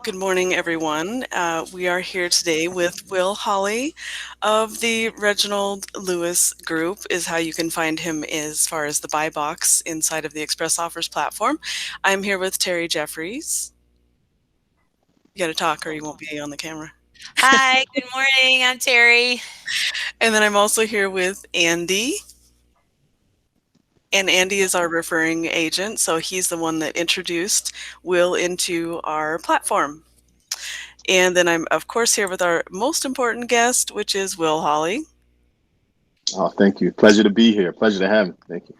Good morning, everyone. We are here today with Will Holly of the Reginald Lewis Group, is how you can find him as far as the buy box inside of the Express Offers platform. I'm here with Terry Jeffries. You got to talk or you won't be on the camera. Hi, good morning. I'm Terry. And then I'm also here with Andy. And Andy is our referring agent, so he's the one that introduced Will into our platform. And then I'm, of course, here with our most important guest, which is Will Holly. Oh, thank you. Pleasure to be here. Pleasure to have me. Thank you.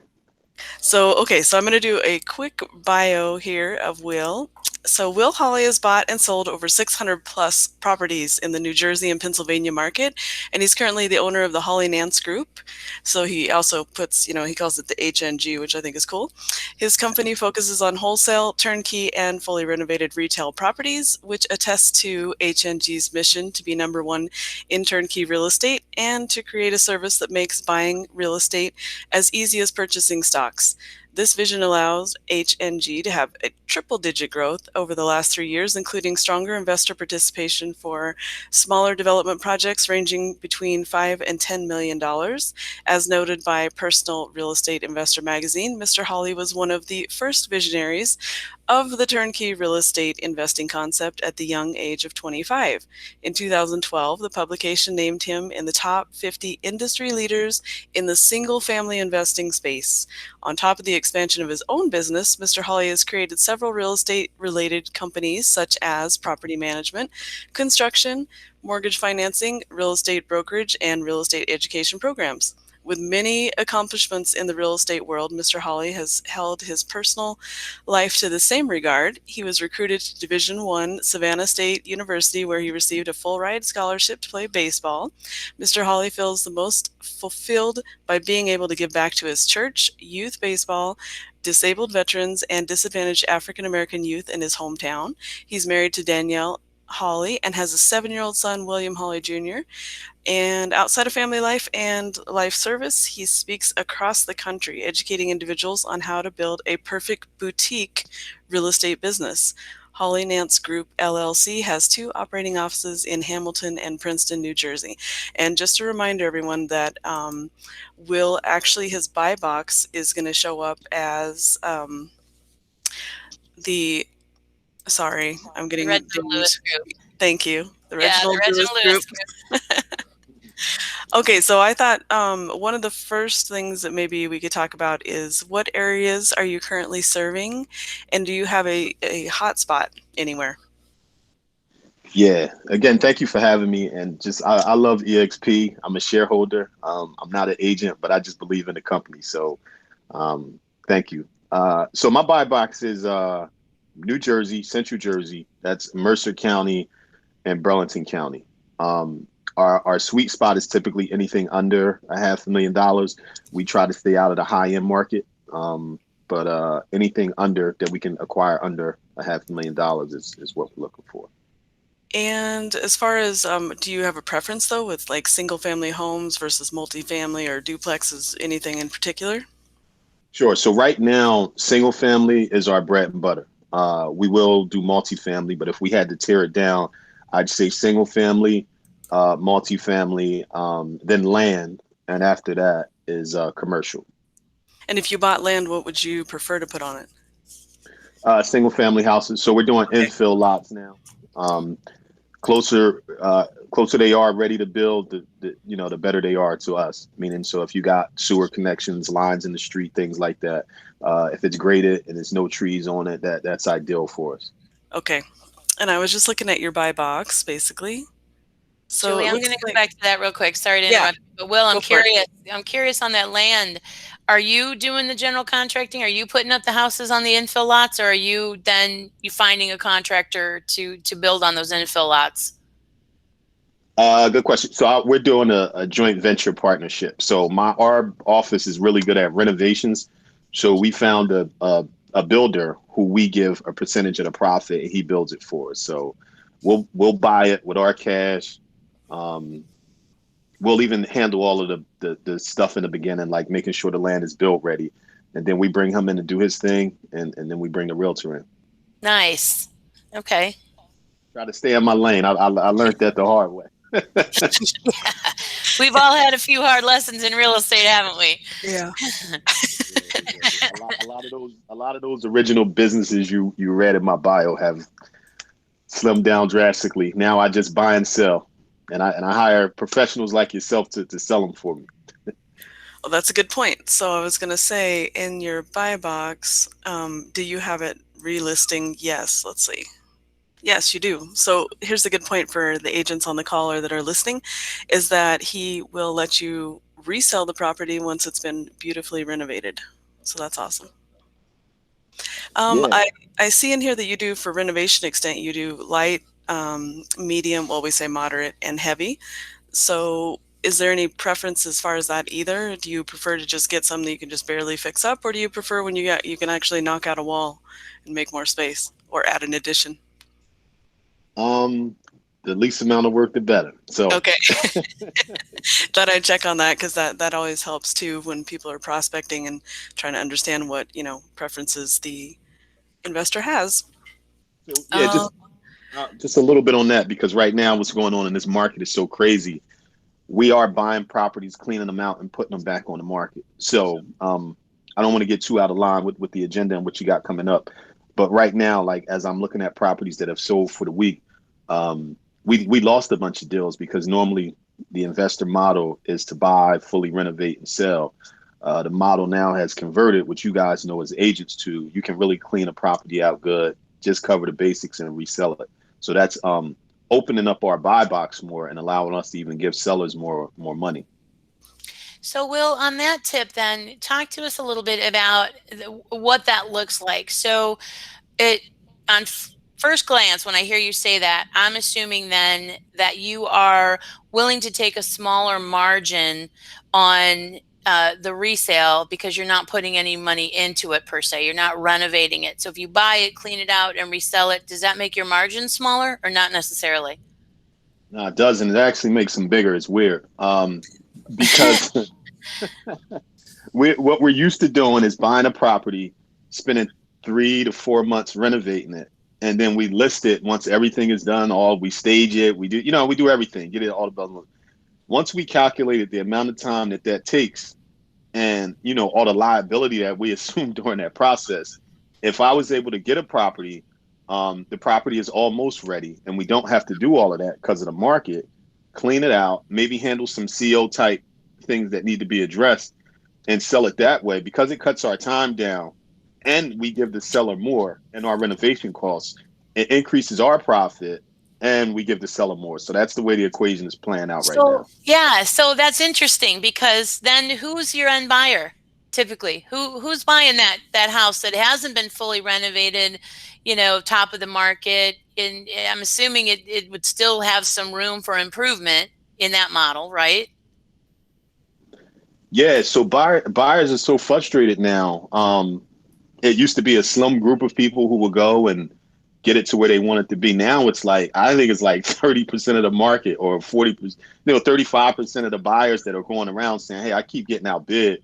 So I'm going to do a quick bio here of Will. So Will Holly has bought and sold over 600 plus properties in the New Jersey and Pennsylvania market, and he's currently the owner of the Holly Nance Group. So he also puts, he calls it the HNG, which I think is cool. His company focuses on wholesale, turnkey, and fully renovated retail properties, which attests to HNG's mission to be number one in turnkey real estate and to create a service that makes buying real estate as easy as purchasing stocks. This vision allows HNG to have a triple-digit growth over the last 3 years, including stronger investor participation for smaller development projects ranging between $5 and $10 million. As noted by Personal Real Estate Investor magazine, Mr. Holly was one of the first visionaries of the turnkey real estate investing concept at the young age of 25. In 2012, the publication named him in the top 50 industry leaders in the single-family investing space. On top of the expansion of his own business, Mr. Holly has created several real estate-related companies such as property management, construction, mortgage financing, real estate brokerage, and real estate education programs. With many accomplishments in the real estate world, Mr. Holly has held his personal life to the same regard. He was recruited to Division I Savannah State University, where he received a full-ride scholarship to play baseball. Mr. Holly feels the most fulfilled by being able to give back to his church, youth baseball, disabled veterans, and disadvantaged African American youth in his hometown. He's married to Danielle Holly and has a 7-year-old son, William Holly Jr. And outside of family life and life service, he speaks across the country, educating individuals on how to build a perfect boutique real estate business. Holly Nance Group LLC has two operating offices in Hamilton and Princeton, New Jersey. And just to remind everyone that Will actually, his buy box is going to show up as the, sorry, I'm The getting Reginald dinged. Lewis Group. Thank you. The Yeah, the Reginald Lewis Reginald Group. Lewis Group. Okay, so I thought one of the first things that maybe we could talk about is what areas are you currently serving, and do you have a hotspot anywhere? Yeah. Again, thank you for having me. And I love EXP. I'm a shareholder. I'm not an agent, but I just believe in the company. So, thank you. So my buy box is New Jersey, Central Jersey. That's Mercer County and Burlington County. Our sweet spot is typically anything under a $500,000. We try to stay out of the high end market. But anything under that we can acquire under a $500,000 is what we're looking for. And as far as do you have a preference though with like single family homes versus multifamily or duplexes, anything in particular? Sure. So right now, single family is our bread and butter. We will do multifamily, but if we had to tear it down, I'd say single family, multifamily, then land, and after that is commercial. And if you bought land, what would you prefer to put on it? Single family houses. So we're doing Okay. infill lots now. Um, closer they are ready to build, the better they are to us. Meaning, so if you got sewer connections, lines in the street, things like that, if it's graded and there's no trees on it, that's ideal for us. Okay. And I was just looking at your buy box, basically. So Julie, it I'm going looks to go like, back to that real quick. Sorry to yeah, interrupt. But Will, I'm go for it. curious. I'm curious on that land. Are you doing the general contracting? Are you putting up the houses on the infill lots, or are you finding a contractor to build on those infill lots? Good question. So we're doing a joint venture partnership. So our office is really good at renovations. So we found a builder who we give a percentage of the profit, and he builds it for us. So we'll buy it with our cash. Um, we'll even handle all of the stuff in the beginning, like making sure the land is built ready, and then we bring him in to do his thing, and then we bring the realtor in. Nice. Okay. Try to stay in my lane. I learned that the hard way. Yeah. We've all had a few hard lessons in real estate, haven't we? Yeah. Yeah, yeah. A lot of those original businesses you read in my bio have slimmed down drastically. Now I just buy and sell, and I hire professionals like yourself to sell them for me. Well, that's a good point. So I was going to say, in your buy box, do you have it relisting? Yes. Let's see. Yes, you do. So here's a good point for the agents on the call or that are listening, is that he will let you resell the property once it's been beautifully renovated. So that's awesome. Um, Yeah. I, I see in here that you do for renovation extent, you do light, medium, well, we say moderate and heavy. So is there any preference as far as that either? Do you prefer to just get some that you can just barely fix up, or do you prefer when you can actually knock out a wall and make more space or add an addition? Um, the least amount of work, the better. So Okay. Thought I'd check on that because that always helps too when people are prospecting and trying to understand what, preferences the investor has. so yeah, Oh, just a little bit on that because right now what's going on in this market is so crazy. We are buying properties, cleaning them out, and putting them back on the market. So I don't want to get too out of line with the agenda and what you got coming up. But right now, like as I'm looking at properties that have sold for the week, we lost a bunch of deals because normally the investor model is to buy, fully renovate, and sell. The model now has converted, which you guys know as agents, to you can really clean a property out good, just cover the basics and resell it. So that's opening up our buy box more and allowing us to even give sellers more money. so Will, on that tip, then talk to us a little bit about what that looks like. So, it on first glance, when I hear you say that, I'm assuming then that you are willing to take a smaller margin on the resale because you're not putting any money into it per se. You're not renovating it. So if you buy it, clean it out, and resell it, does that make your margin smaller or not necessarily? No, it doesn't. It actually makes them bigger. It's weird because what we're used to doing is buying a property, spending 3 to 4 months renovating it, and then we list it once everything is done. All we stage it, we do everything, get it all the. Once we calculated the amount of time that takes, and all the liability that we assume during that process, if I was able to get a property, the property is almost ready and we don't have to do all of that because of the market, clean it out, maybe handle some CO type things that need to be addressed and sell it that way because it cuts our time down and we give the seller more in our renovation costs. It increases our profit and we give the seller more. So that's the way the equation is playing out right So now. yeah, so that's interesting because then who's your end buyer typically? Who's buying that house that hasn't been fully renovated, top of the market? And I'm assuming it would still have some room for improvement in that model, right? Yeah, so buyers are so frustrated now. It used to be a slum group of people who would go and get it to where they want it to be. Now it's like I think it's like 30% of the market or 40%, 35% of the buyers that are going around saying, "Hey, I keep getting outbid.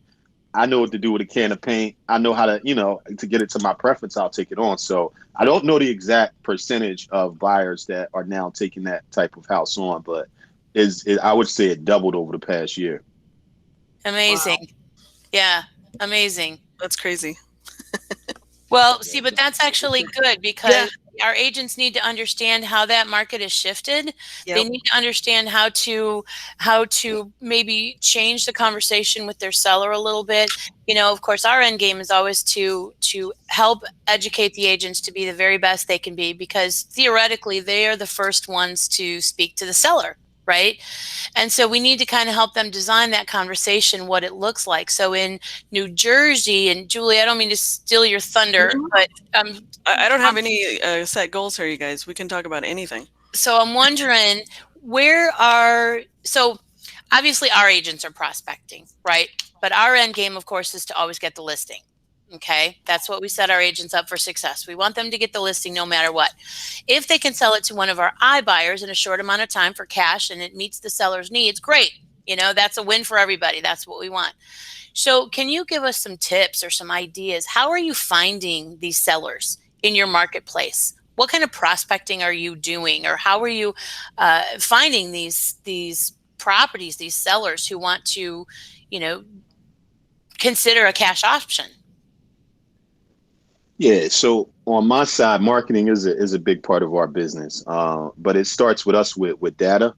I know what to do with a can of paint. I know how to, to get it to my preference. I'll take it on." So I don't know the exact percentage of buyers that are now taking that type of house on, but I would say it doubled over the past year. Wow, Amazing. Yeah, amazing. that's crazy. Well, Yeah, see, but that's actually good Yeah, because our agents need to understand how that market has shifted. They yep. need to understand how to maybe change the conversation with their seller a little bit. Of course, our end game is always to help educate the agents to be the very best they can be because theoretically they are the first ones to speak to the seller, right? And so we need to kind of help them design that conversation, what it looks like. So in New Jersey, and Julie, I don't mean to steal your thunder, Mhm. but I don't have I'm, any set goals here, you guys. We can talk about anything. so I'm wondering so obviously our agents are prospecting, right? But our end game, of course, is to always get the listing. Okay. That's what we set our agents up for success. We want them to get the listing no matter what. If they can sell it to one of our iBuyers in a short amount of time for cash and it meets the seller's needs, great. That's a win for everybody. That's what we want. So, can you give us some tips or some ideas? How are you finding these sellers in your marketplace? what kind of prospecting are you doing, or how are you finding these properties, these sellers who want to, you know, consider a cash option? Yeah, so on my side, marketing is a big part of our business, but it starts with us with data,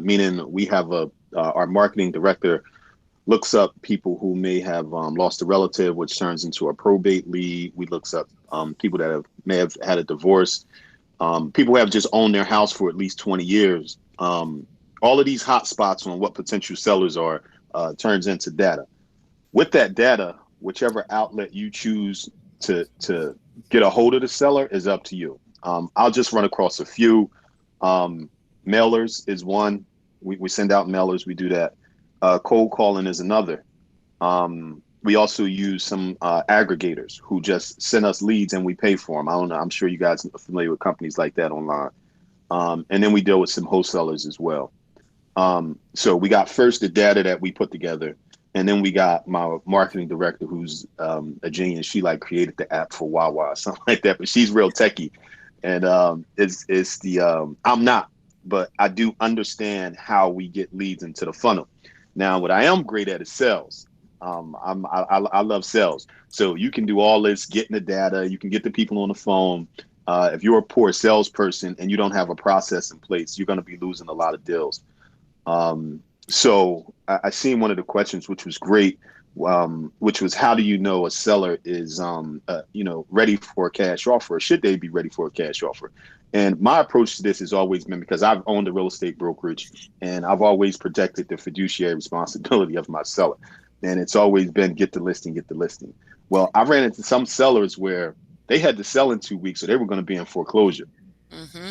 meaning we have our marketing director looks up people who may have lost a relative, which turns into a probate lead. We looks up people that may have had a divorce, people who have just owned their house for at least 20 years. All of these hot spots on what potential sellers are turns into data. With that data, whichever outlet you choose to get a hold of the seller is up to you. I'll just run across a few. Um, Mailers is one. We send out mailers. We do that. Cold calling is another. We also use some aggregators who just send us leads and we pay for them. I don't know. I'm sure you guys are familiar with companies like that online. And then we deal with some wholesalers as well. So we got first the data that we put together, and then we got my marketing director, who's a genius. She like created the app for Wawa or something like that, but she's real techie. And it's the I'm not, but I do understand how we get leads into the funnel. Now, what I am great at is sales. I love sales. So you can do all this, getting the data. You can get the people on the phone. If you're a poor salesperson and you don't have a process in place, you're going to be losing a lot of deals. So I seen one of the questions, which was great, which was how do you know a seller is, ready for a cash offer? Or should they be ready for a cash offer? And my approach to this has always been because I've owned a real estate brokerage and I've always protected the fiduciary responsibility of my seller. And it's always been get the listing, get the listing. Well, I ran into some sellers where they had to sell in 2 weeks or they were going to be in foreclosure. Mm-hmm.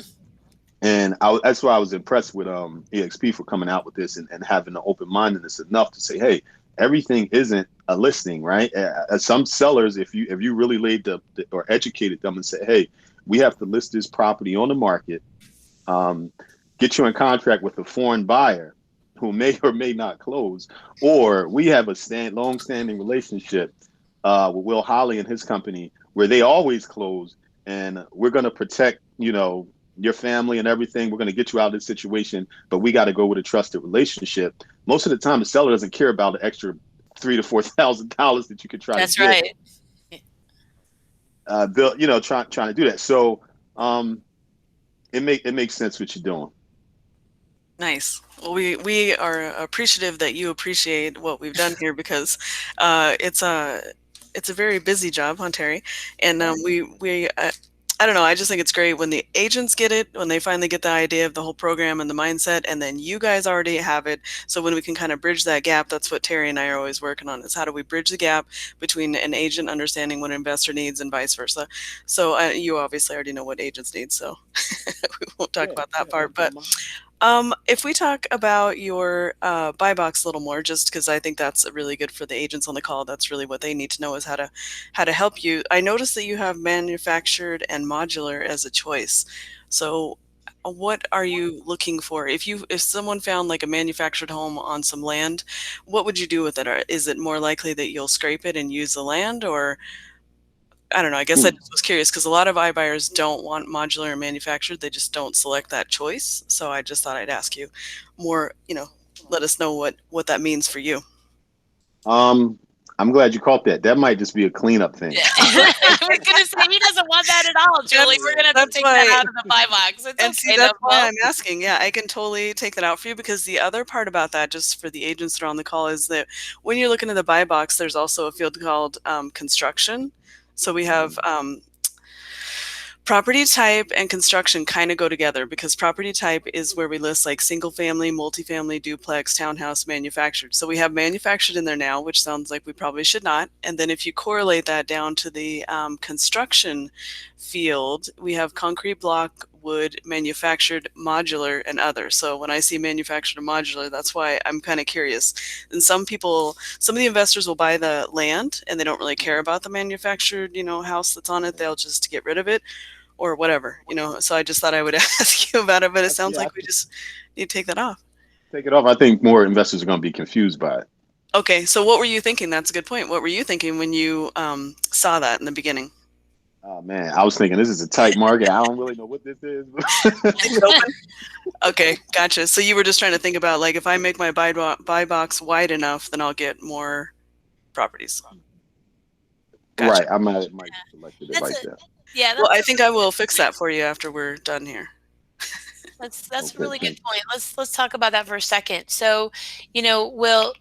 And that's why I was impressed with EXP for coming out with this and having the open mindedness enough to say, hey, everything isn't a listing, right? Some sellers, if you really laid or educated them and said, hey, we have to list this property on the market, um, get you in contract with a foreign buyer who may or may not close, or we have a long-standing relationship with Will Holly and his company where they always close, and we're going to protect, your family and everything. We're going to get you out of this situation, but we got to go with a trusted relationship. Most of the time, the seller doesn't care about the extra $3,000 to $4,000 that you could try to That's get. right. They'll, trying to do that. So it makes sense what you're doing. Nice. Well, we are appreciative that you appreciate what we've done here because it's a very busy job, huh, Terry? And we I don't know. I just think it's great when the agents get it, when they finally get the idea of the whole program and the mindset, and then you guys already have it. So when we can kind of bridge that gap, that's what Terry and I are always working on: is how do we bridge the gap between an agent understanding what an investor needs and vice versa. So you obviously already know what agents need, so we won't talk Yeah, about that yeah, no part, but. problem. If we talk about your buy box a little more, just because I think that's really good for the agents on the call, that's really what they need to know is how to help you. I noticed that you have manufactured and modular as a choice. So, what are you looking for? If someone found like a manufactured home on some land, what would you do with it? Or is it more likely that you'll scrape it and use the land, or I don't know. I guess I Hmm. just was curious because a lot of iBuyers don't want modular or manufactured. They just don't select that choice. So I just thought I'd ask you more, let us know what that means for you. Um, I'm glad you caught that. That might just be a cleanup thing. I was gonna say he doesn't want that at all, Julie. We're That's gonna have to that's take that why out of the buy box. It's and see okay though, that's why Paul. I'm asking. Yeah, I can totally take that out for you because the other part about that, just for the agents that are on the call, is that when you're looking at the buy box, there's also a field called construction. So we have property type and construction kind of go together because property type is where we list like single family, multifamily, duplex, townhouse, manufactured. So we have manufactured in there now, which sounds like we probably should not. And then if you correlate that down to the construction field, we have concrete block, wood, manufactured, modular, and other. So when I see manufactured and modular, that's why I'm kind of curious. And some of the investors will buy the land and they don't really care about the manufactured, house that's on it. They'll just get rid of it or whatever. So I just thought I would ask you about it, but it sounds Yeah, like we just need to take that off. take it off. I think more investors are going to be confused by it. Okay, so what were you thinking? That's a good point. What were you thinking when you saw that in the beginning? Oh man, I was thinking this is a tight market. I don't really know what this is. Leave it open. Okay, gotcha. So you were just trying to think about like if I make my buy box wide enough, then I'll get more properties. Gotcha. Right, I might have selected it That's like a that. yeah, Well, that's I a think I will fix that for you after we're done here. that's a Okay, really good thank point. Let's talk about that for a second. So, Will,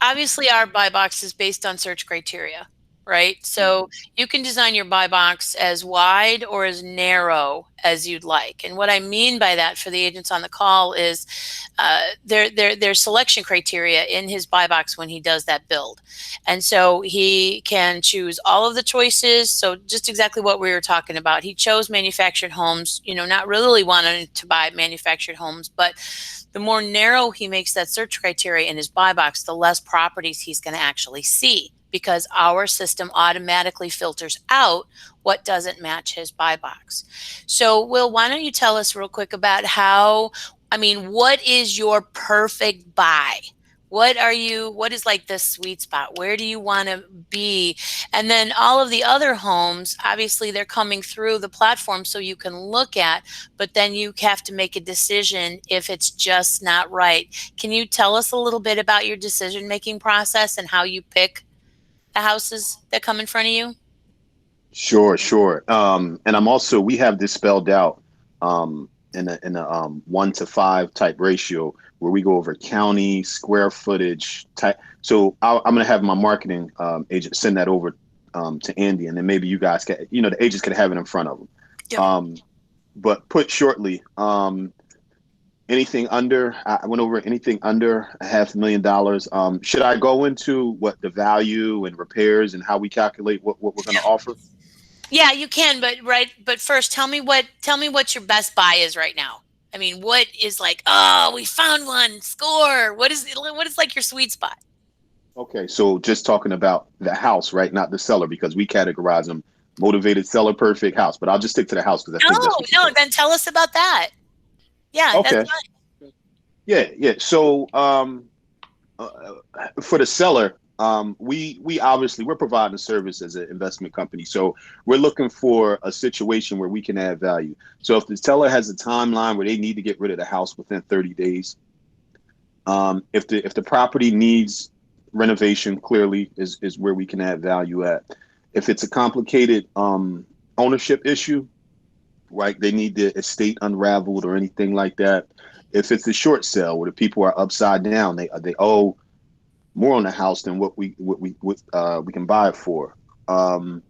obviously our buy box is based on search criteria, right? So you. you can design your buy box as wide or as narrow as you'd like. And what I mean by that for the agents on the call is there's selection criteria in his buy box when he does that build. And so he can choose all of the choices. So just exactly what we were talking about. He chose manufactured homes, not really wanting to buy manufactured homes, but the more narrow he makes that search criteria in his buy box, the less properties he's going to actually see because our system automatically filters out what doesn't match his buy box. So, Will, why don't you tell us real quick about what is your perfect buy? What is like the sweet spot? Where do you want to be? And then all of the other homes, obviously they're coming through the platform so you can look at, but then you have to make a decision if it's just not right. Can you tell us a little bit about your decision making process and how you pick the houses that come in front of you? Sure, sure. And we have this spelled out in a 1 to 5 type ratio where we go over county, square footage type. So I'm going to have my marketing agent send that over to Andy, and then maybe you guys can, the agents can have it in front of them. Yep. But put shortly, anything under, I went over anything under $500,000. Should I go into what the value and repairs and how we calculate what we're going to offer? Yeah, you can, but first tell me what your best buy is right now. I mean, what is like, oh, we found one, score. What is like your sweet spot? Okay, so just talking about the house, right? Not the seller, because we categorize them motivated seller, perfect house. But I'll just stick to the house because I think No, that's what you no, said. then tell us about that. Yeah, that's Okay. fine. Yeah, yeah. So uh, for the seller, we obviously we're providing a service as an investment company. So we're looking for a situation where we can add value. So if the seller has a timeline where they need to get rid of the house within 30 days, if the property needs renovation, clearly is where we can add value at. If it's a complicated ownership issue, right? They need the estate unraveled or anything like that. If it's a short sale where the people are upside down, they owe more on the house than what we can buy it for. Um,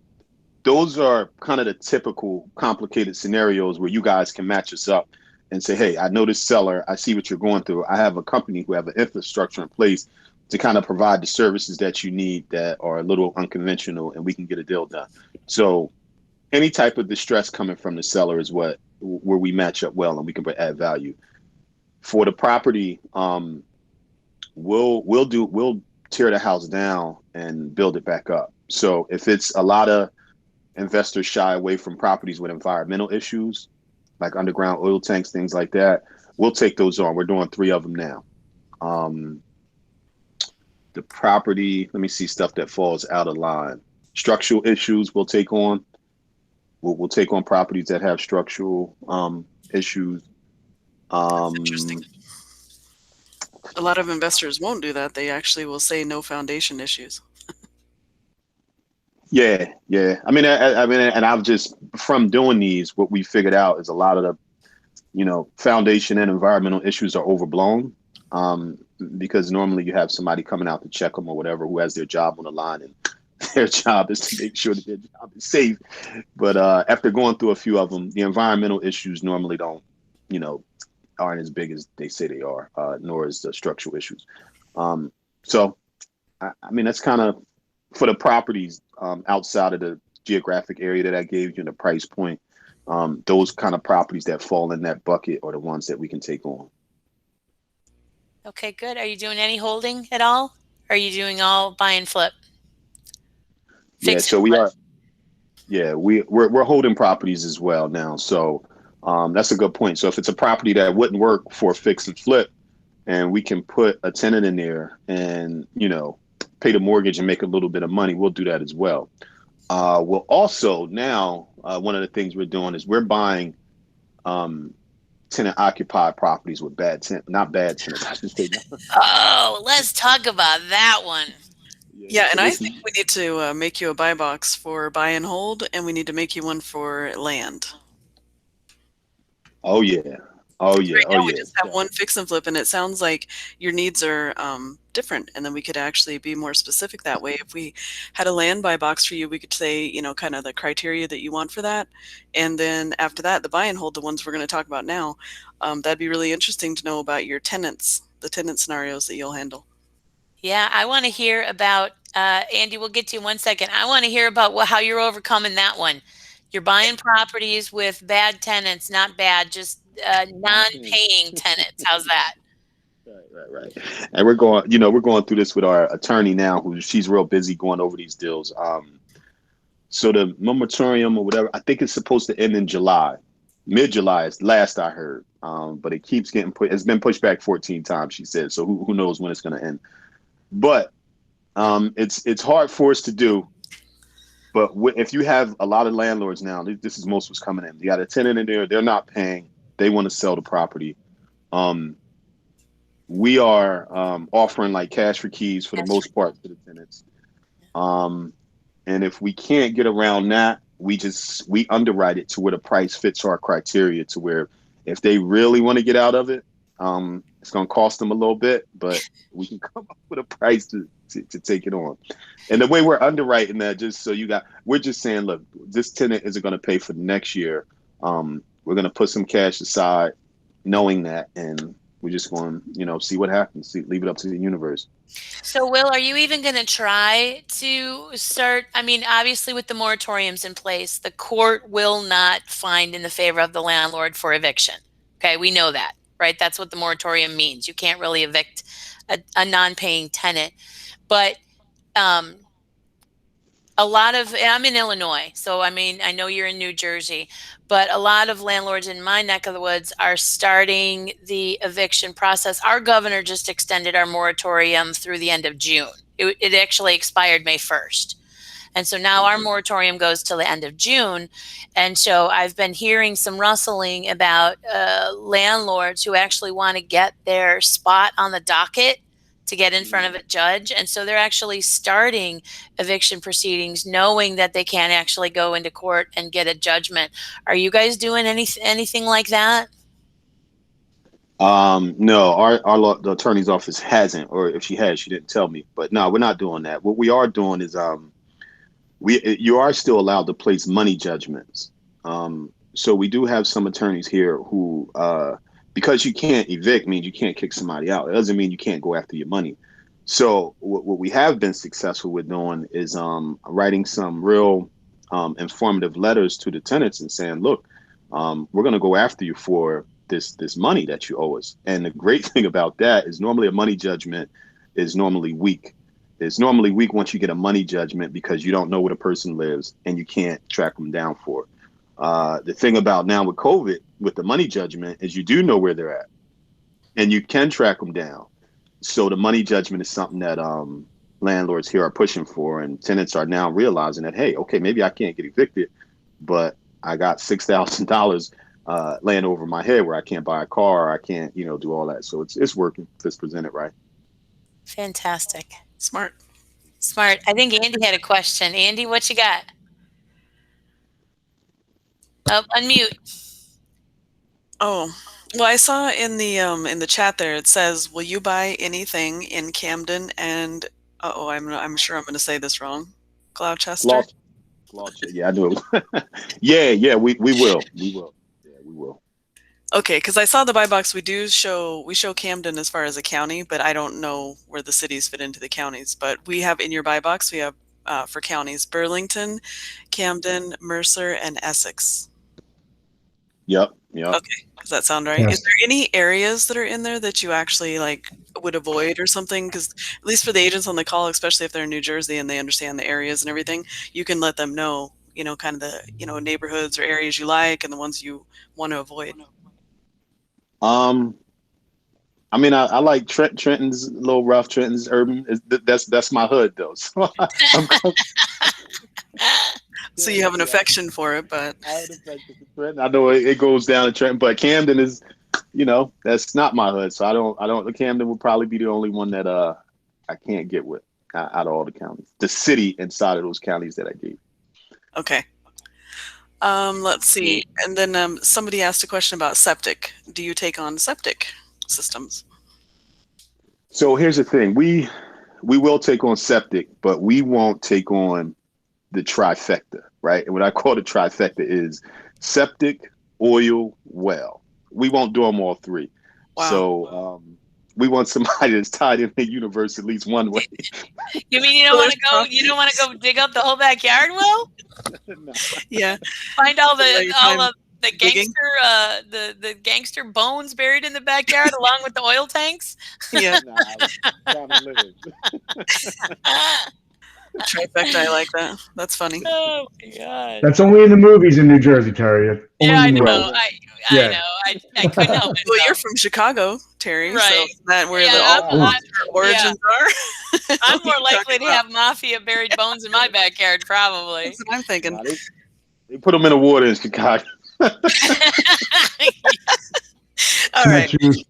those are kind of the typical complicated scenarios where you guys can match us up and say, hey, I know this seller, I see what you're going through. I have a company who have an infrastructure in place to kind of provide the services that you need that are a little unconventional and we can get a deal done. So any type of distress coming from the seller is where we match up well and we can add value. For the property, we'll tear the house down and build it back up. So if it's a lot of investors shy away from properties with environmental issues, like underground oil tanks, things like that, we'll take those on. We're doing 3 of them now. Um, the property, let me see stuff that falls out of line. Structural issues we'll take on. We'll take on properties that have structural issues. That's interesting. Um, A lot of investors won't do that. They actually will say no foundation issues. yeah, yeah. I mean, and I've just from doing these, what we figured out is a lot of the foundation and environmental issues are overblown um, because normally you have somebody coming out to check them or whatever who has their job on the line and their job is to make sure that their job is safe. But after going through a few of them, the environmental issues normally don't, you know, aren't as big as they say they are, nor is the structural issues. So, I mean, that's kind of for the properties outside of the geographic area that I gave you and the price point. Those kind of properties that fall in that bucket are the ones that we can take on. Okay, good. Are you doing any holding at all? Are you doing all buy and flip, Yeah, fix and so we flip? are. Yeah, we're holding properties as well now. So that's a good point. So if it's a property that wouldn't work for fix and flip, and we can put a tenant in there and pay the mortgage and make a little bit of money, we'll do that as well. Well, also now, one of the things we're doing is we're buying um, tenant occupied properties with not bad tenants, I should say. Oh, let's talk about that one. Yeah, Yeah, so and I this think is, we need to make you a buy box for buy and hold, and we need to make you one for land. oh yeah, oh yeah, Right oh now, we yeah. just have one fix and flip, and it sounds like your needs are different, and then we could actually be more specific that way. If we had a land buy box for you, we could say, kind of the criteria that you want for that, and then after that, the buy and hold, the ones we're going to talk about now, that'd be really interesting to know about your tenants, the tenant scenarios that you'll handle. Yeah, I want to hear about Andy. We'll get to you in 1 second. I want to hear about how you're overcoming that one. You're buying properties with bad tenants, not bad, just Not paying. non-paying tenants. How's that? Right. And we're going through this with our attorney now, who she's real busy going over these deals. So the moratorium or whatever, I think it's supposed to end in July, mid-July is last I heard. But it keeps getting put. It's been pushed back 14 times, she said. So who knows when it's going to end? But it's hard for us to do. But if you have a lot of landlords now, this is most what's coming in. You got a tenant in there, they're not paying, they want to sell the property. Um, we are offering like cash for keys for the Yes. most part to the tenants. Um, and if we can't get around that, we underwrite it to where the price fits our criteria to where if they really want to get out of it, it's going to cost them a little bit, but we can come up with a price to take it on. And the way we're underwriting that, just so we're just saying, look, this tenant isn't going to pay for the next year. We're going to put some cash aside, knowing that, and we're just going, see what happens. Leave it up to the universe. So, Will, are you even going to try to start? I mean, obviously, with the moratoriums in place, the court will not find in the favor of the landlord for eviction. Okay, we know that, right? That's what the moratorium means. You can't really evict a non-paying tenant. But um, a lot of, and I'm in Illinois, so I mean, I know you're in New Jersey, but a lot of landlords in my neck of the woods are starting the eviction process. Our governor just extended our moratorium through the end of June. It actually expired May 1st. And so now our moratorium goes till the end of June. And so I've been hearing some rustling about landlords who actually want to get their spot on the docket to get in front of a judge. And so they're actually starting eviction proceedings knowing that they can't actually go into court and get a judgment. Are you guys doing anything like that? No, the attorney's office hasn't, or if she has, she didn't tell me. But no, we're not doing that. What we are doing is you are still allowed to place money judgments. So we do have some attorneys here who because you can't evict means you can't kick somebody out. It doesn't mean you can't go after your money. So what we have been successful with doing is writing some real informative letters to the tenants and saying, look, we're going to go after you for this money that you owe us. And the great thing about that is normally a money judgment is normally weak. It's normally weak once you get a money judgment because you don't know where the person lives and you can't track them down for it. The thing about now with COVID, with the money judgment, is you do know where they're at and you can track them down. So the money judgment is something that landlords here are pushing for, and tenants are now realizing that, hey, okay, maybe I can't get evicted, but I got $6,000 laying over my head where I can't buy a car, I can't, do all that. So it's working if it's presented right. Fantastic. Smart. Smart. I think Andy had a question. Andy, what you got? Oh, unmute. Oh, well, I saw in the chat there it says, "Will you buy anything in Camden and I'm sure I'm going to say this wrong. Gloucester?" Gloss, yeah, I knew it. Yeah, we will. We will. Yeah, we will. Okay, because I saw the buy box. We show Camden as far as a county, but I don't know where the cities fit into the counties. But we have in your buy box, we have for counties Burlington, Camden, Mercer, and Essex. Yep. Okay, does that sound right? Is Yes. there any areas that are in there that you actually like would avoid or something? Because at least for the agents on the call, especially if they're in New Jersey and they understand the areas and everything, you can let them know, kind of the, neighborhoods or areas you like and the ones you want to avoid. Um, I mean, I like Trenton's a little rough. Trenton's urban. That's my hood though. So I'm So you have an Yeah, affection for it, but I have an affection for Trenton. I know it goes down to Trenton, but Camden is, that's not my hood. So I don't. Camden would probably be the only one that I can't get with out of all the counties. The city inside of those counties that I gave. okay. Let's see. And then somebody asked a question about septic. Do you take on septic systems? So here's the thing: we will take on septic, but we won't take on the trifecta, right? And what I call the trifecta is septic, oil, well. We won't do them all three. Wow. So we want somebody that's tied in the universe at least one way. You mean you don't So want there's to go? You don't want to go dig up the whole backyard, Will? No. yeah. Find all Spend the your all time the digging. gangster the gangster bones buried in the backyard along with the oil tanks. Yeah. Nah, trying to live. Trifecta. I like that. That's funny. Oh my god. That's only in the movies in New Jersey, Terry. That's Yeah, only I in the know. Right, movies. right. I Yeah. know. I couldn't help Well, you're myself. from Chicago, Terry. So Right. is that where Yeah, the Oh I'm, wow. I'm yeah. origins are? I'm What are more you likely talking to about? have mafia buried bones in my backyard, probably. That's what I'm thinking. Nah, they put them in the water in Chicago. All right. Snowshoes.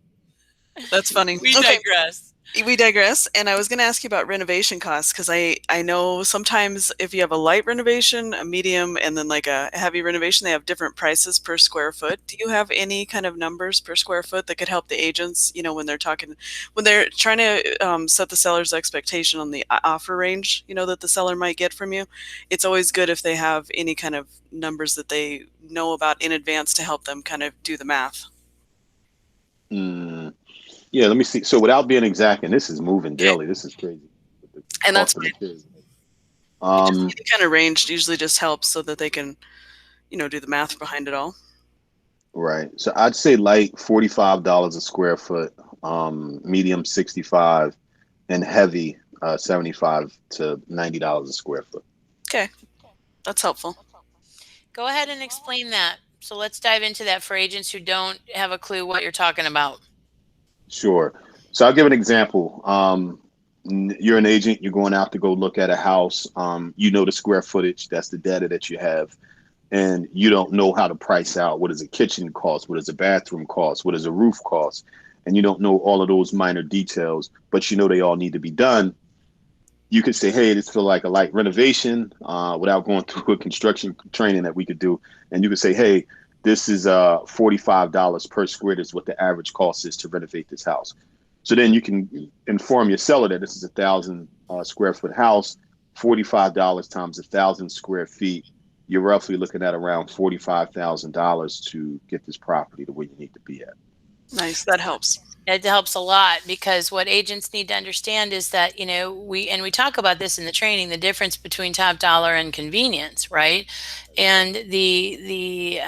That's funny. We Okay. digress. We digress, and I was going to ask you about renovation costs because I know sometimes if you have a light renovation, a medium, and then like a heavy renovation, they have different prices per square foot. Do you have any kind of numbers per square foot that could help the agents, when they're talking, when they're trying to set the seller's expectation on the offer range, that the seller might get from you? It's always good if they have any kind of numbers that they know about in advance to help them kind of do the math. Mm, yeah, let me see. So without being exact, and this is moving Okay, daily. This is crazy. With the and that's cost of fine. materials. Just Um, any kind of range usually just helps so that they can do the math behind it all. right. So I'd say light $45 a square foot, medium 65, and heavy 75 to $90 a square foot. Okay, that's helpful. Go ahead and explain that. So let's dive into that for agents who don't have a clue what you're talking about. Sure. So I'll give an example. You're an agent, you're going out to go look at a house. You know the square footage, that's the data that you have, and you don't know how to price out what does a kitchen cost, what does a bathroom cost, what does a roof cost, and you don't know all of those minor details, but you know they all need to be done. You could say, hey, this feel like a light renovation without going through a construction training that we could do. And you could say, hey, this is $45 per square is what the average cost is to renovate this house. So then you can inform your seller that this is 1,000 square foot house, $45 times 1,000 square feet. You're roughly looking at around $45,000 to get this property the way you need to be at. Nice, that helps. It helps a lot because what agents need to understand is that, we talk about this in the training, the difference between top dollar and convenience, right? And the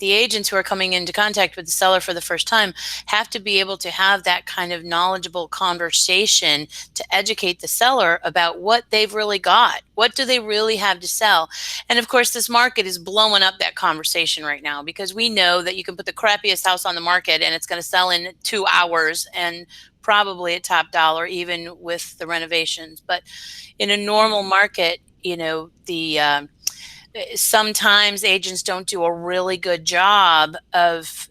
agents who are coming into contact with the seller for the first time have to be able to have that kind of knowledgeable conversation to educate the seller about what they've really got. What do they really have to sell? And of course, this market is blowing up that conversation right now because we know that you can put the crappiest house on the market and it's going to sell in 2 hours and probably at top dollar, even with the renovations. But in a normal market, sometimes agents don't do a really good job of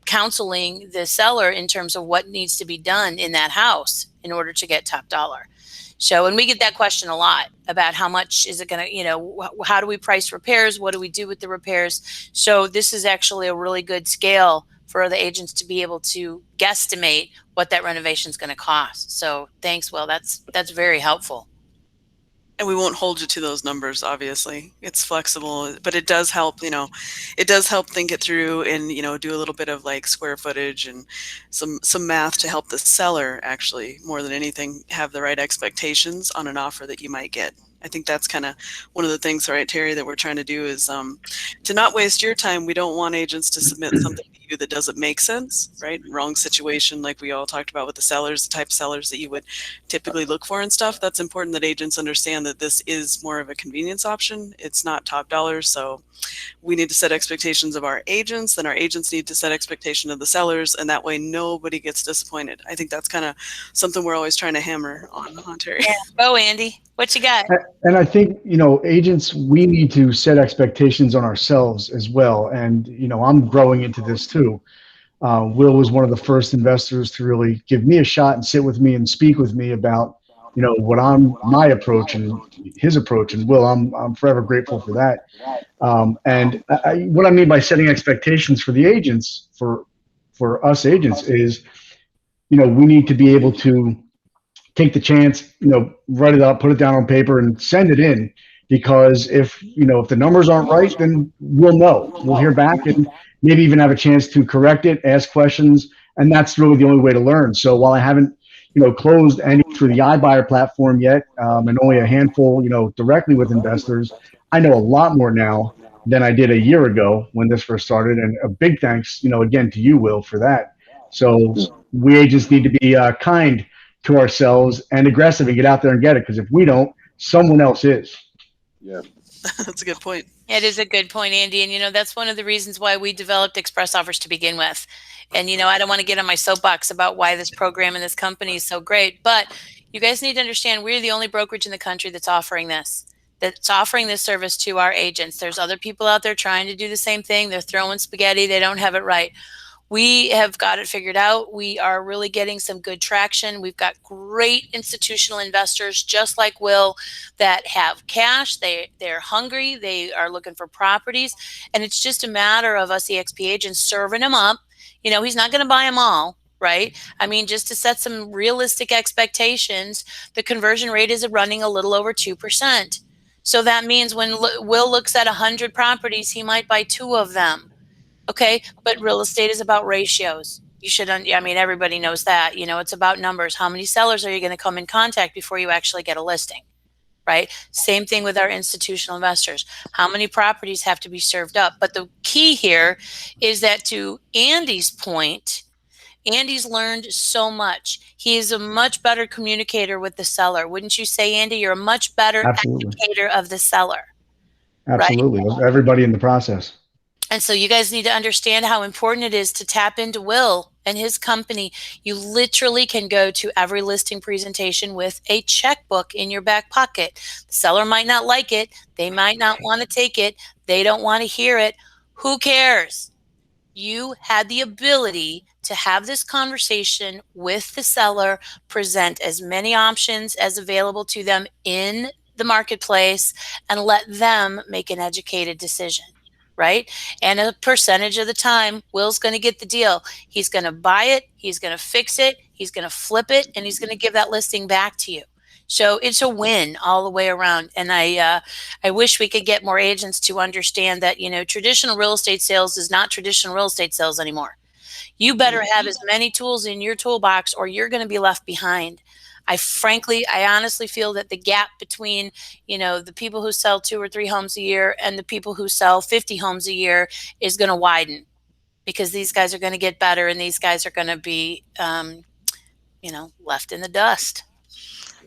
counseling the seller in terms of what needs to be done in that house in order to get top dollar. So, and we get that question a lot about how much is it going to, how do we price repairs? What do we do with the repairs? So this is actually a really good scale for the agents to be able to guesstimate what that renovation is going to cost. So thanks, Will. That's very helpful. And we won't hold you to those numbers, obviously. It's flexible, but it does help, it does help think it through and, do a little bit of like square footage and some math to help the seller actually, more than anything, have the right expectations on an offer that you might get. I think that's kind of one of the things, right, Terry, that we're trying to do is to not waste your time. We don't want agents to submit something to you that doesn't make sense, right? Wrong situation, like we all talked about with the sellers, the type of sellers that you would typically look for and stuff. That's important that agents understand that this is more of a convenience option. It's not top dollar. So we need to set expectations of our agents, then our agents need to set expectation of the sellers, and that way nobody gets disappointed. I think that's kind of something we're always trying to hammer on, Terry. Yeah. Go, Andy. What you got? And I think, agents, we need to set expectations on ourselves as well. And, I'm growing into this too. Will was one of the first investors to really give me a shot and sit with me and speak with me about, what my approach and his approach. And Will, I'm forever grateful for that. And what I mean by setting expectations for the agents, for us agents, is, we need to be able to take the chance, write it up, put it down on paper, and send it in. Because if the numbers aren't right, then we'll know. We'll hear back and maybe even have a chance to correct it, ask questions, and that's really the only way to learn. So while I haven't, closed any through the iBuyer platform yet, and only a handful, directly with investors, I know a lot more now than I did a year ago when this first started. And a big thanks, again to you, Will, for that. So we agents need to be kind to ourselves and aggressive and get out there and get it. Because if we don't, someone else is. Yeah. That's a good point. It is a good point, Andy. And that's one of the reasons why we developed Express Offers to begin with. And I don't want to get on my soapbox about why this program and this company is so great, but you guys need to understand we're the only brokerage in the country that's offering this service to our agents. There's other people out there trying to do the same thing. They're throwing spaghetti. They don't have it right. We have got it figured out. We are really getting some good traction. We've got great institutional investors, just like Will, that have cash. They're hungry. They are looking for properties. And it's just a matter of us EXP agents serving them up. He's not going to buy them all, right? I mean, just to set some realistic expectations, the conversion rate is running a little over 2%. So that means when Will looks at 100 properties, he might buy 2 of them. Okay, but real estate is about ratios. Everybody knows that. It's about numbers. How many sellers are you going to come in contact before you actually get a listing, right? Same thing with our institutional investors. How many properties have to be served up? But the key here is that, to Andy's point, Andy's learned so much. He is a much better communicator with the seller. Wouldn't you say, Andy? You're a much better Absolutely. educator of the seller, right? Absolutely. Everybody in the process. And so you guys need to understand how important it is to tap into Will and his company. You literally can go to every listing presentation with a checkbook in your back pocket. The seller might not like it. They might not want to take it. They don't want to hear it. Who cares? You had the ability to have this conversation with the seller, present as many options as available to them in the marketplace, and let them make an educated decision. Right? And a percentage of the time, Will's going to get the deal. He's going to buy it. He's going to fix it. He's going to flip it, and he's going to give that listing back to you. So it's a win all the way around. And I wish we could get more agents to understand that, traditional real estate sales is not traditional real estate sales anymore. You better have as many tools in your toolbox, or you're going to be left behind. I honestly feel that the gap between, the people who sell 2 or 3 homes a year and the people who sell 50 homes a year is going to widen, because these guys are going to get better and these guys are going to be, left in the dust.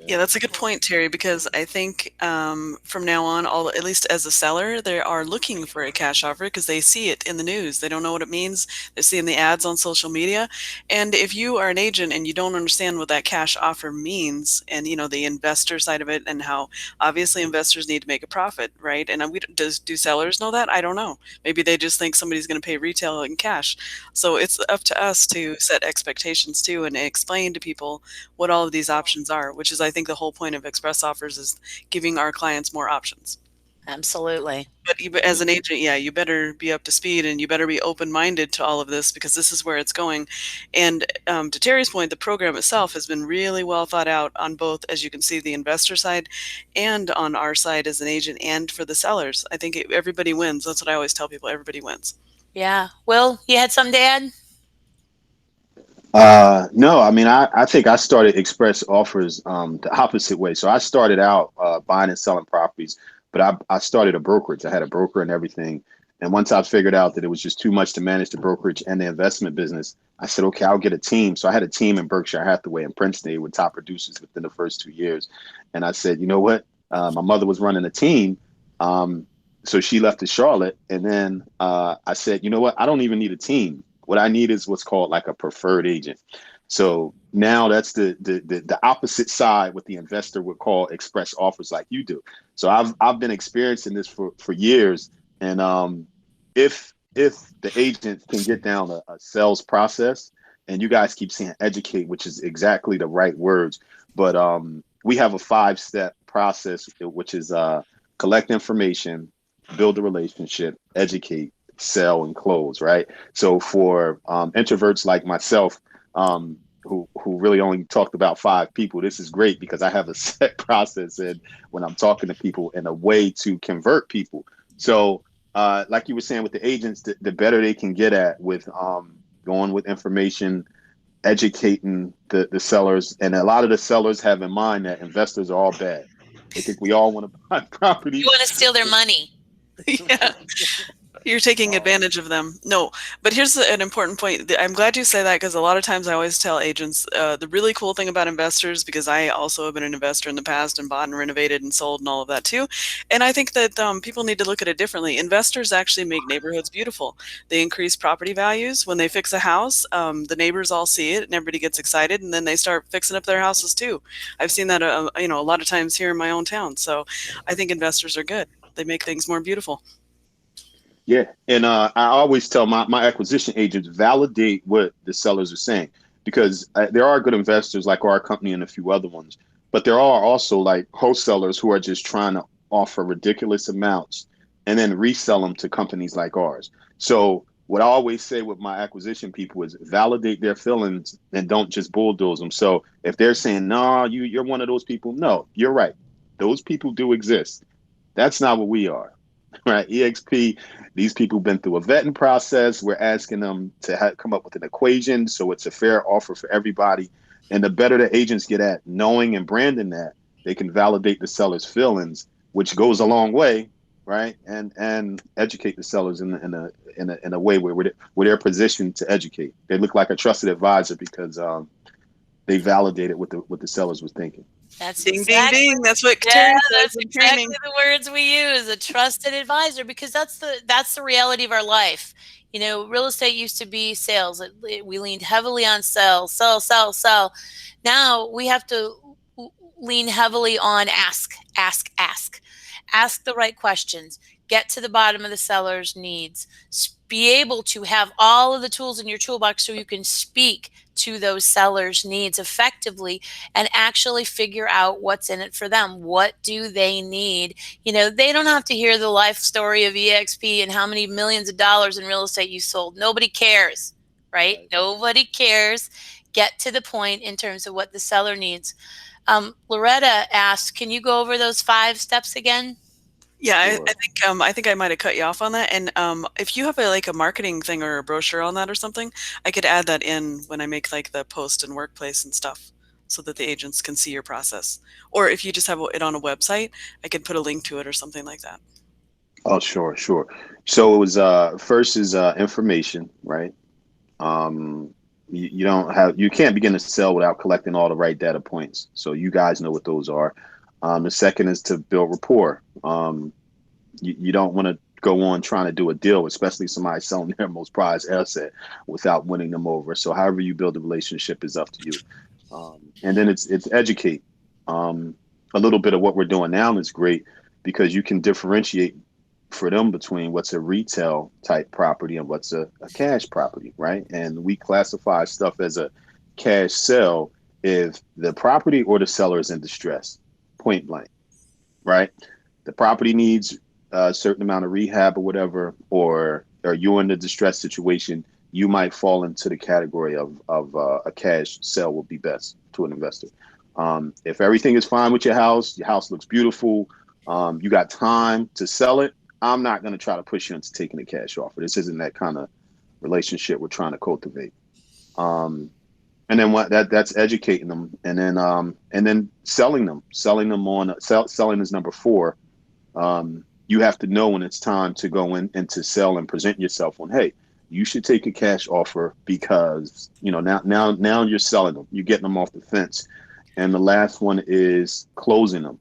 Yeah, that's a good point, Terry, because I think from now on, at least as a seller, they are looking for a cash offer because they see it in the news. They don't know what it means. They're seeing the ads on social media. And if you are an agent and you don't understand what that cash offer means, and the investor side of it, and how obviously investors need to make a profit, right? And do sellers know that? I don't know. Maybe they just think somebody's going to pay retail in cash. So it's up to us to set expectations too, and explain to people what all of these options are, which is, I think, the whole point of Express Offers is giving our clients more options. Absolutely. But as an agent, yeah, you better be up to speed and you better be open-minded to all of this, because this is where it's going. And to Terry's point, the program itself has been really well thought out on both, as you can see, the investor side and on our side as an agent, and for the sellers. I think everybody wins. That's what I always tell people. Everybody wins. Yeah. Will, you had something to add? No, I think I started Express Offers the opposite way. So I started out buying and selling properties, but I started a brokerage. I had a broker and everything. And once I figured out that it was just too much to manage the brokerage and the investment business, I said, okay, I'll get a team. So I had a team in Berkshire Hathaway and Princeton. They were top producers within the first 2 years. And I said, you know what? My mother was running a team. So she left to Charlotte. And then I said, you know what? I don't even need a team. What I need is what's called like a preferred agent. So Now that's the opposite side, what the investor would call express offers, like you do. So I've been experiencing this for years, and if the agent can get down a sales process, and you guys keep saying educate, which is exactly the right words, but we have a 5-step process, which is collect information, build a relationship, educate, sell, and close. Right. So for introverts like myself, who really only talked about 5 people, this is great because I have a set process and when I'm talking to people in a way to convert people. So like you were saying with the agents, the better they can get at with going with information, educating the sellers. And a lot of the sellers have in mind that investors are all bad. They think we all want to buy You properties. want to steal their money. Yeah. You're taking Um, advantage of them. No, but here's an important point. I'm glad you say that because a lot of times I always tell agents the really cool thing about investors, because I also have been an investor in the past and bought and renovated and sold and all of that too. And I think that people need to look at it differently. Investors actually make neighborhoods beautiful. They increase property values. When they fix a house, the neighbors all see it and everybody gets excited, and then they start fixing up their houses too. I've seen that a lot of times here in my own town. So I think investors are good. They make things more beautiful. Yeah, and I always tell my acquisition agents validate what the sellers are saying because there are good investors like our company and a few other ones, but there are also like wholesalers who are just trying to offer ridiculous amounts and then resell them to companies like ours. So what I always say with my acquisition people is validate their feelings and don't just bulldoze them. So if they're saying, "No, you're one of those people," no, you're right. Those people do exist. That's not what we are. Right, EXP, these people been through a vetting process. We're asking them to come up with an equation so it's a fair offer for everybody. And the better the agents get at knowing and branding that, they can validate the seller's feelings, which goes a long way, right? And educate the sellers in a way where they're positioned to educate. They look like a trusted advisor because they validated what the sellers was thinking. That's Ding, ding, exactly, ding. That's what yeah, Terry says that's in exactly training. the words we use, a trusted advisor, because that's the reality of our life. You know, real estate used to be sales. We leaned heavily on sell, sell, sell, sell. Now we have to lean heavily on ask, ask, ask. Ask the right questions. Get to the bottom of the seller's needs. Be able to have all of the tools in your toolbox so you can speak to those sellers' needs effectively and actually figure out what's in it for them. What do they need? You know, they don't have to hear the life story of EXP and how many millions of dollars in real estate you sold. Nobody cares, right? Right. Nobody cares. Get to the point in terms of what the seller needs. Loretta asked, can you go over those 5 steps again? Yeah, Sure. I think I might have cut you off on that. And if you have like a marketing thing or a brochure on that or something, I could add that in when I make like the post and workplace and stuff, so that the agents can see your process. Or if you just have it on a website, I could put a link to it or something like that. Oh, sure, sure. So it was first is information, right? You don't have you can't begin to sell without collecting all the right data points. So you guys know what those are. The second is to build rapport. You don't want to go on trying to do a deal, especially somebody selling their most prized asset without winning them over. So however you build a relationship is up to you. And then it's educate. A little bit of what we're doing now is great because you can differentiate for them between what's a retail type property and what's a cash property, right? And we classify stuff as a cash sell if the property or the seller is in distress, point blank, right? The property needs a certain amount of rehab or whatever, or you're in a distressed situation, you might fall into the category of a cash sale would be best to an investor. If everything is fine with your house looks beautiful, you got time to sell it, I'm not going to try to push you into taking a cash offer. This isn't that kind of relationship we're trying to cultivate. Um, and then that's educating them, and then selling them selling is number 4. You have to know when it's time to go in and to sell and present yourself on, hey, you should take a cash offer because now you're selling them, you're getting them off the fence. And the last one is closing them,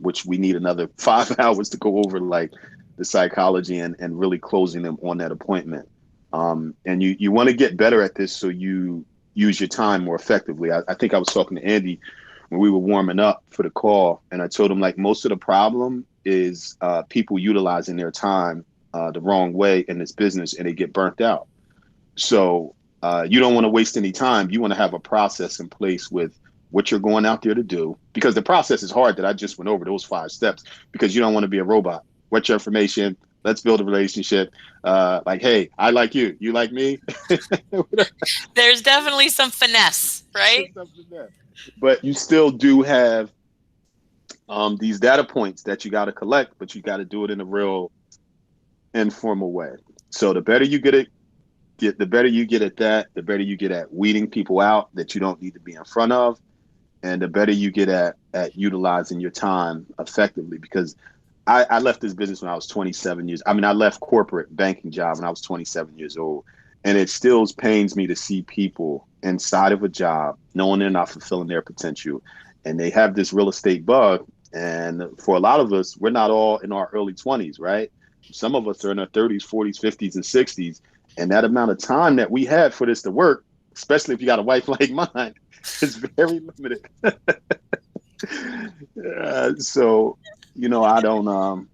which we need another 5 hours to go over, like the psychology and really closing them on that appointment. And you want to get better at this so you use your time more effectively. I think I was talking to Andy when we were warming up for the call, and I told him like most of the problem is people utilizing their time the wrong way in this business, and they get burnt out. So you don't want to waste any time. You want to have a process in place with what you're going out there to do, because the process is hard that I just went over those 5 steps, because you don't want to be a robot. What's your information? Let's build a relationship. Like, hey, I like you. You like me. There's definitely some finesse, right? But you still do have these data points that you got to collect, but you got to do it in a real informal way. So the better you the better you get at that, the better you get at weeding people out that you don't need to be in front of, and the better you get at utilizing your time effectively. Because I left this business when I was 27 years. I mean, I left corporate banking job when I was 27 years old, and it still pains me to see people inside of a job knowing they're not fulfilling their potential, and they have this real estate bug. And for a lot of us, we're not all in our early 20s, right? Some of us are in our 30s, 40s, 50s, and 60s. And that amount of time that we had for this to work, especially if you got a wife like mine, is very limited. So, I don't,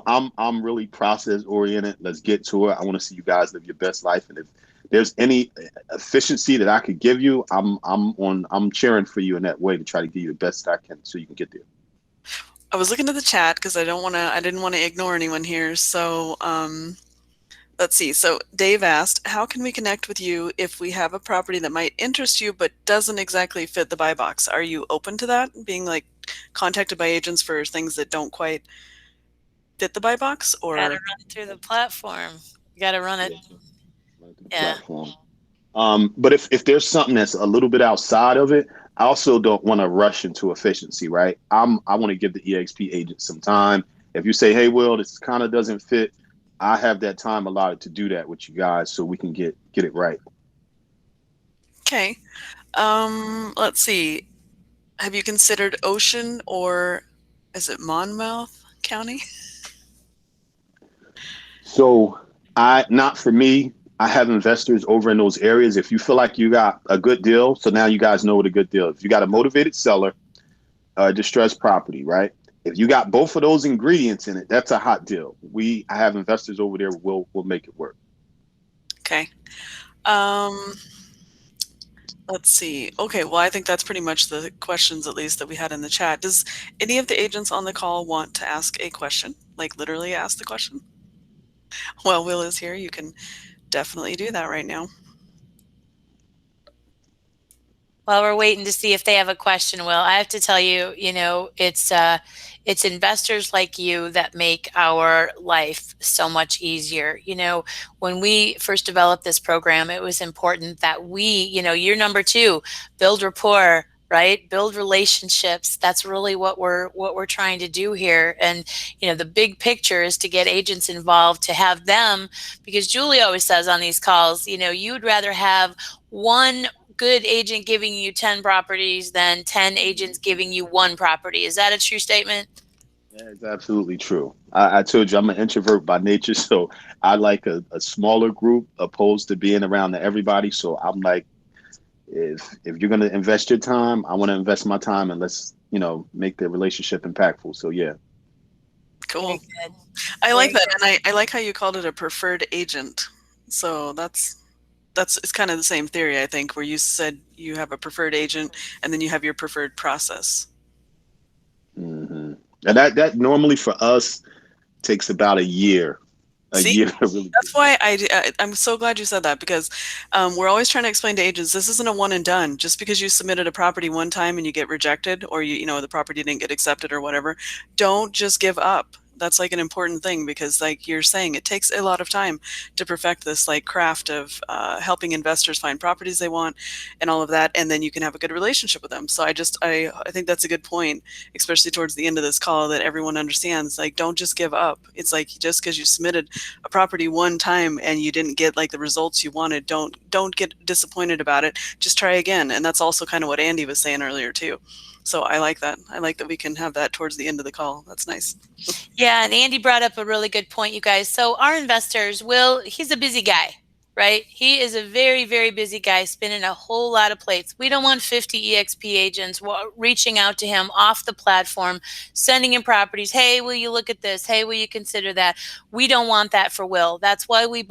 I'm really process oriented. Let's get to it. I want to see you guys live your best life. And if there's any efficiency that I could give you, I'm cheering for you in that way to try to give you the best I can so you can get there. I was looking at the chat because I didn't want to ignore anyone here. So, let's see. So Dave asked, how can we connect with you if we have a property that might interest you but doesn't exactly fit the buy box? Are you open to that? Being like contacted by agents for things that don't quite fit the buy box, or Gotta run it through the platform. You gotta run it. Yeah. Platform. But if there's something that's a little bit outside of it, I also don't want to rush into efficiency, right? I want to give the EXP agent some time. If you say, hey, Will, this kind of doesn't fit, I have that time allotted to do that with you guys so we can get it right. Okay. Let's see. Have you considered Ocean, or is it Monmouth County? So not for me. I have investors over in those areas. If you feel like you got a good deal, so now you guys know what a good deal is. If you got a motivated seller, distressed property, right? If you got both of those ingredients in it, that's a hot deal. I have investors over there. We'll make it work. Okay. Let's see. Okay, well, I think that's pretty much the questions, at least, that we had in the chat. Does any of the agents on the call want to ask a question? Like literally ask the question? Well, Will is here. You can definitely do that right now. While we're waiting to see if they have a question, Will, I have to tell you, it's investors like you that make our life so much easier. When we first developed this program, it was important that you're number 2, build rapport, right? Build relationships. That's really what we're trying to do here. And, the big picture is to get agents involved, to have them, because Julie always says on these calls, you'd rather have one good agent giving you 10 properties than 10 agents giving you 1 property. Is that a true statement? Yeah, it's absolutely true. I told you I'm an introvert by nature, so I like a smaller group opposed to being around everybody. So I'm like, if you're going to invest your time, I want to invest my time, and let's, make the relationship impactful. So yeah. Cool. I like that. And I like how you called it a preferred agent. So it's kind of the same theory, I think, where you said you have a preferred agent and then you have your preferred process. Mm-hmm. And that normally for us takes about a year. See, that's why I'm so glad you said that, because we're always trying to explain to agents, this isn't a one and done. Just because you submitted a property one time and you get rejected, or the property didn't get accepted or whatever, don't just give up. That's like an important thing, because like you're saying, it takes a lot of time to perfect this like craft of helping investors find properties they want and all of that, and then you can have a good relationship with them. So I think that's a good point, especially towards the end of this call, that everyone understands, like, don't just give up. It's like, just because you submitted a property one time and you didn't get like the results you wanted, don't get disappointed about it. Just try again. And that's also kind of what Andy was saying earlier too. So I like that. I like that we can have that towards the end of the call. That's nice. Yeah, and Andy brought up a really good point, you guys. So our investors, he's a busy guy, right? He is a very, very busy guy spinning a whole lot of plates. We don't want 50 EXP agents reaching out to him off the platform, sending him properties. Hey, will you look at this? Hey, will you consider that? We don't want that for Will. That's why we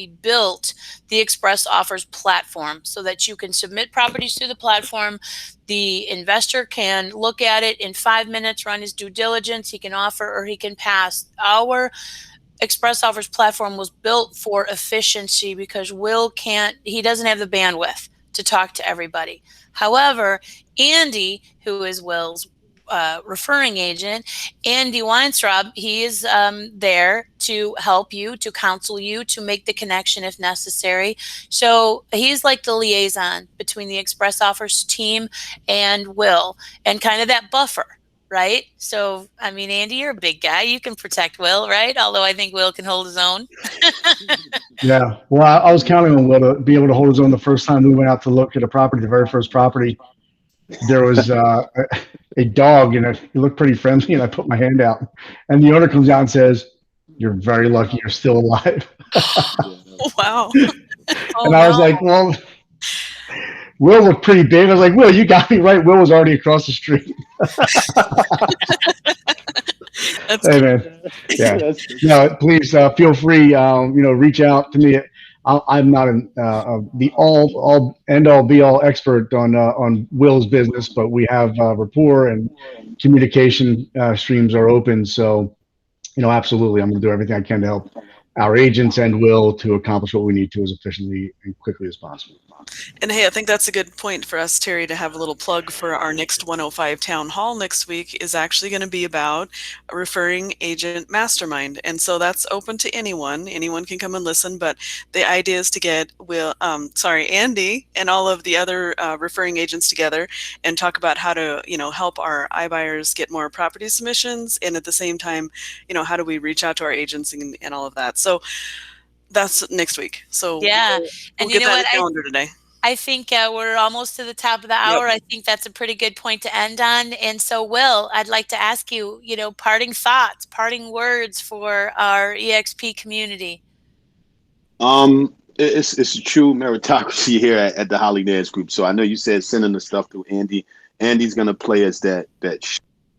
built the Express Offers platform, so that you can submit properties through the platform. The investor can look at it in 5 minutes, run his due diligence. He can offer or he can pass. Our Express Offers platform was built for efficiency because he doesn't have the bandwidth to talk to everybody. However, Andy, who is Will's referring agent, Andy Weinstraub, he is there to help you, to counsel you, to make the connection if necessary. So he's like the liaison between the Express Offers team and Will, and kind of that buffer. Right? So, I mean, Andy, you're a big guy. You can protect Will, right? Although I think Will can hold his own. Yeah. Well, I was counting on Will to be able to hold his own the first time we went out to look at a property, the very first property. There was a dog, and he looked pretty friendly, and I put my hand out. And the owner comes out and says, "You're very lucky you're still alive." Wow. And I was like, well, Will looked pretty big. I was like, Will, you got me right. Will was already across the street. That's Hey, man. Yeah. No, please feel free. Reach out to me. I'm not the all end all be all expert on Will's business, but we have rapport and communication streams are open. So, absolutely, I'm going to do everything I can to help our agents and Will to accomplish what we need to as efficiently and quickly as possible. And hey, I think that's a good point for us, Terry, to have a little plug for our next 105 Town Hall next week is actually going to be about a referring agent mastermind. And so that's open to anyone. Anyone can come and listen, but the idea is to get Andy and all of the other referring agents together and talk about how to, help our iBuyers get more property submissions. And at the same time, how do we reach out to our agents and all of that. So that's next week. So yeah. we'll get that on the calendar today. I think we're almost to the top of the hour. Yep. I think that's a pretty good point to end on. And so, Will, I'd like to ask you, parting thoughts, parting words for our EXP community. It's a true meritocracy here at the Holly Nance Group. So I know you said sending the stuff to Andy. Andy's gonna play us that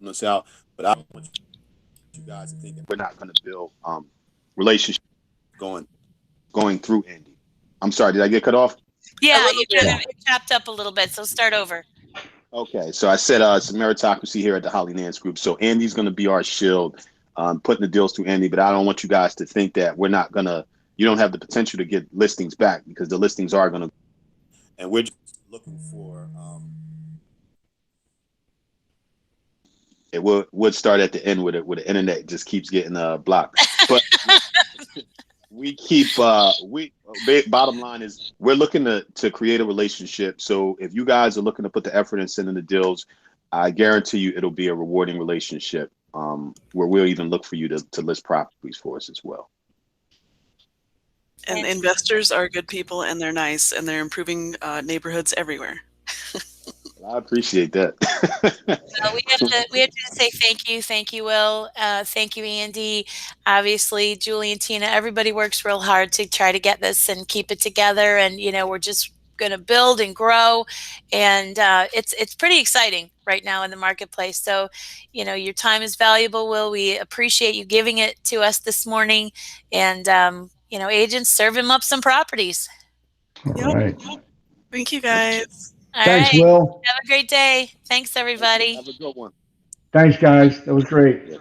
us out, but I want you guys to think that we're not gonna build relationship going through Andy. I'm sorry, did I get cut off? Yeah, you kind of chopped up a little bit, so start over. Okay, so I said it's a meritocracy here at the Holly Nance Group. So Andy's going to be our shield, putting the deals through Andy, but I don't want you guys to think that you don't have the potential to get listings back, because the listings are going to, and we're just looking for, it would start at the end with it, where the internet just keeps getting blocked. But we keep bottom line is we're looking to create a relationship. So if you guys are looking to put the effort in sending the deals, I guarantee you it'll be a rewarding relationship, where we'll even look for you to list properties for us as well. And investors are good people, and they're nice, and they're improving neighborhoods everywhere. I appreciate that. We have to say thank you, Will, thank you, Andy. Obviously, Julie and Tina, everybody works real hard to try to get this and keep it together. And we're just going to build and grow, and it's pretty exciting right now in the marketplace. So, your time is valuable, Will. We appreciate you giving it to us this morning, and agents, serve him up some properties. All right. Thank you, guys. All Thanks, right. Will. Have a great day. Thanks, everybody. Have a good one. Thanks, guys. That was great.